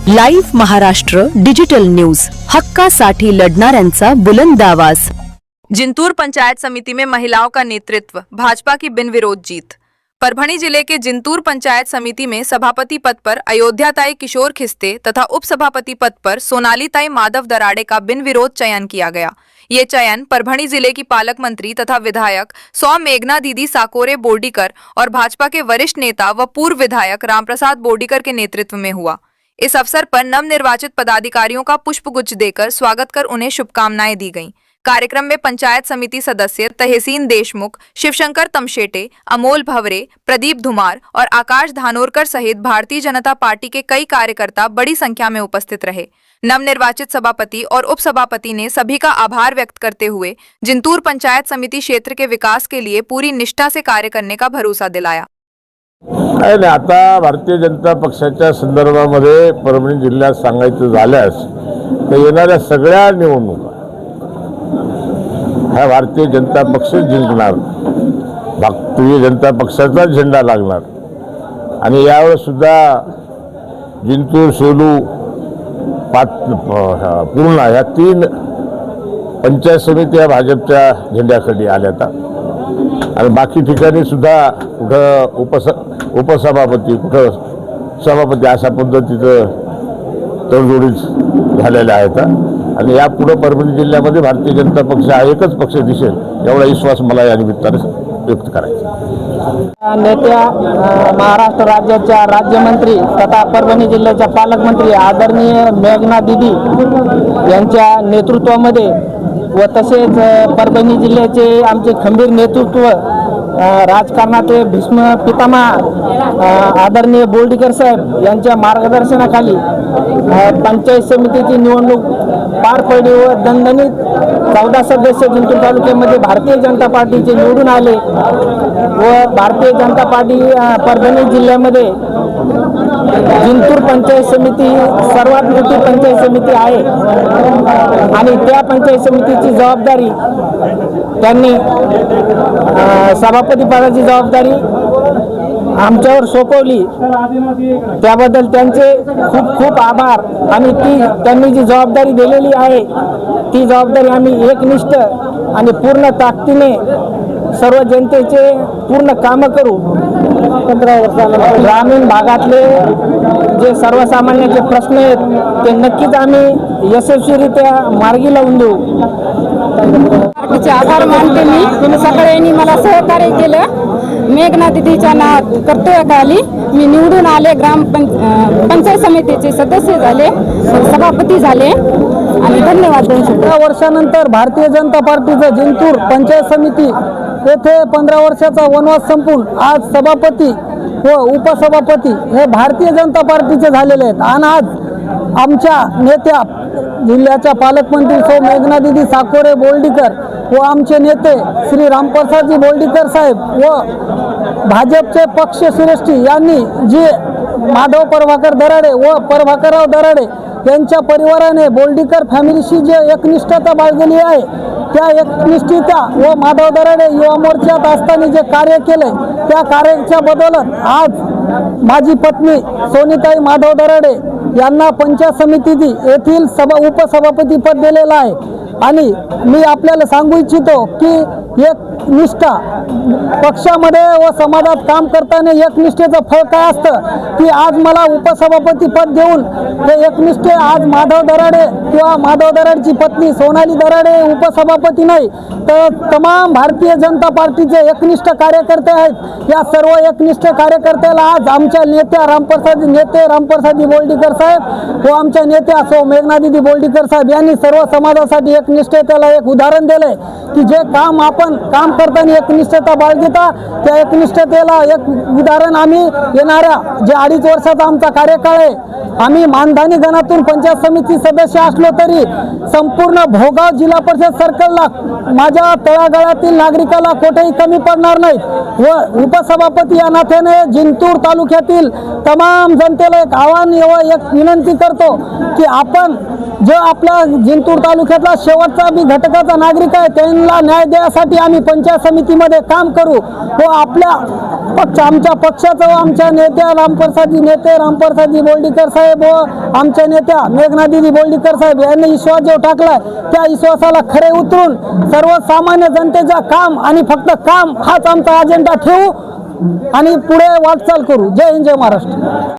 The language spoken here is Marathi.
लाईव्ह महाराष्ट्र डिजिटल न्यूज, हक्कासाठी लढणाऱ्यांचा बुलंद आवाज। जिंतूर पंचायत समिति में महिलाओं का नेतृत्व, भाजपा की बिन विरोध जीत। परभणी जिले के जिंतूर पंचायत समिति में सभापति पद पर अयोध्याताई किशोर खिस्ते तथा उपसभापति पद पर सोनालीताई माधव दराड़े का बिन विरोध चयन किया गया। ये चयन परभणी जिले की पालक मंत्री तथा विधायक सौ मेघना दीदी साकोरे बोर्डीकर और भाजपा के वरिष्ठ नेता व पूर्व विधायक रामप्रसाद बोर्डीकर के नेतृत्व में हुआ। इस अवसर पर नवनिर्वाचित पदाधिकारियों का पुष्पगुच्छ देकर स्वागत कर उन्हें शुभकामनाएं दी गईं। कार्यक्रम में पंचायत समिति सदस्य तहसीन देशमुख, शिवशंकर तमशेटे, अमोल भवरे, प्रदीप धुमार और आकाश धानोरकर सहित भारतीय जनता पार्टी के कई कार्यकर्ता बड़ी संख्या में उपस्थित रहे। नवनिर्वाचित सभापति और उपसभापति ने सभी का आभार व्यक्त करते हुए जिंतूर पंचायत समिति क्षेत्र के विकास के लिए पूरी निष्ठा से कार्य करने का भरोसा दिलाया। आता भारतीय जनता पक्षाच्या संदर्भामध्ये परभणी जिल्ह्यात सांगायचं झाल्यास तर येणाऱ्या सगळ्या निवडणुका हा भारतीय जनता पक्ष जिंकणार, भारतीय जनता पक्षाचा झेंडा लागणार आणि यावेळेस सुद्धा जिंतूर, सेलू, पूर्णा या तीन पंचायत समित्या भाजपच्या झेंड्याखाली आल्यात आणि बाकी ठिकाणी सुद्धा कुठं उपसभापती, कुठं सभापती अशा पद्धतीचं तडजोडी झालेल्या आहेत आणि यापुढे परभणी जिल्ह्यामध्ये भारतीय जनता पक्ष हा एकच पक्ष दिसेल एवढा विश्वास मला या निमित्ताने व्यक्त करायचा। नेत्या महाराष्ट्र राज्याच्या राज्यमंत्री तथा परभणी जिल्ह्याच्या पालकमंत्री आदरणीय मेघना दीदी यांच्या नेतृत्वामध्ये व तसेच परभणी जिल्ह्याचे आमचे खंबीर नेतृत्व, राजकारणाचे भीष्म पितामह आदरणीय बोर्डीकर साहेब यांच्या मार्गदर्शनाखाली पंचायत समितीची निवडणूक पार पडली व दणदणीत 14 सदस्य जिंतूर तालुक्यामध्ये भारतीय जनता पार्टीचे निवडून आले व भारतीय जनता पार्टी परभणी जिल्ह्यामध्ये जिंतूर पंचायत समिती सर्वात मोठी पंचायत समिती आहे आणि त्या पंचायत समितीची जबाबदारी त्यांनी सभापती पदाची जबाबदारी आमच्यावर सोपवली, त्याबद्दल त्यांचे खूप खूप आभार। आणि त्यांनी जी जबाबदारी दिलेली आहे ती जबाबदारी आम्ही एकनिष्ठ आणि पूर्ण ताकदीने सर्व जनतेचे पूर्ण कामं करू। 15 वर्षानंतर ग्रामीण भागातले जे सर्वसामान्यांचे प्रश्न आहेत ते नक्कीच आम्ही यशस्वीरित्या मार्गी लावून देऊ। आभार मानते मी, सगळ्यांनी मला सहकार्य केलं। मेघना दीदीच्या कर्तव्याखाली मी निवडून आले, पंचायत समितीचे सदस्य झाले, सभापती झाले आणि धन्यवाद देऊ शकतो। 15 वर्षानंतर भारतीय जनता पार्टीचं जिंतूर पंचायत समिती येथे 15 वर्षाचा वनवास संपून आज सभापती व उपसभापती हे भारतीय जनता पार्टीचे झालेले आहेत आणि आज आमच्या नेत्या जिल्ह्याच्या पालकमंत्री सौ मेघना दीदी साकोरे बोर्डीकर व आमचे नेते श्री रामप्रसादजी बोर्डीकर साहेब व भाजपचे पक्षश्रेष्ठी यांनी जे माधव प्रभाकर दराडे व प्रभाकरराव दराडे यांच्या परिवाराने बोर्डीकर फॅमिलीशी जे एकनिष्ठता बाळगली आहे त्या एकनिष्ठता व माधव दराडे युवा मोर्चात असताना जे कार्य केले त्या कार्याच्या बदौलत आज माझी पत्नी सोनीताई माधव दराडे यांना पंचायत समिती येथील उपसभापती पद दिलेलं आहे आणि मी आपल्याला सांगू इच्छितो की एक निष्ठा पक्षामध्ये व समाजात काम करताना एकनिष्ठेचं फळ काय असतं की आज मला उपसभापती पद देऊन हे एकनिष्ठे आज माधव दराडे किंवा माधव दराडेची पत्नी सोनाली दराडे उपसभापती नाही तर तमाम भारतीय जनता पार्टीचे एकनिष्ठ कार्यकर्ते आहेत। या सर्व एकनिष्ठ कार्यकर्त्याला आज आमच्या नेत्या रामप्रसादजी बोर्डीकर साहेब व आमच्या नेत्या सौ मेघना दीदी बोर्डीकर साहेब यांनी सर्व समाजासाठी एकनिष्ठतेला एक उदाहरण दिले की जे काम आपण काम करताना एकनिष्ठता बाळगता त्या एकनिष्ठतेला एक उदाहरण आम्ही येणाऱ्या जे 2.5 वर्षाचा आमचा कार्यकाळ आहे आम्ही मानधनी गणातून पंचायत समिती सदस्य असलो तरी संपूर्ण भोगाव जिल्हा परिषद सर्कलला माझ्या तळागाळातील नागरिकाला कुठेही कमी पडणार नाहीत व उपसभापती या नात्याने जिंतूर तालुक्यातील तमाम जनतेला एक आव्हान व एक विनंती करतो की आपण जो आपला जिंतूर तालुक्यातला शेवटचा बी घटकाचा नागरिक आहे त्यांना न्याय देण्यासाठी आम्ही पंचायत समितीमध्ये काम करू व आपल्या आमच्या पक्षाचं व आमच्या नेत्या रामप्रसादजी बोर्डीकर साहेब व आमच्या नेत्या मेघनादिदी बोर्डीकर साहेब यांनी विश्वास जो टाकलाय त्या विश्वासाला खरे उतरून सर्वसामान्य जनतेचा काम आणि फक्त काम हाच आमचा अजेंडा ठेवू आणि पुढे वाटचाल करू. जय हिंद, जय महाराष्ट्र.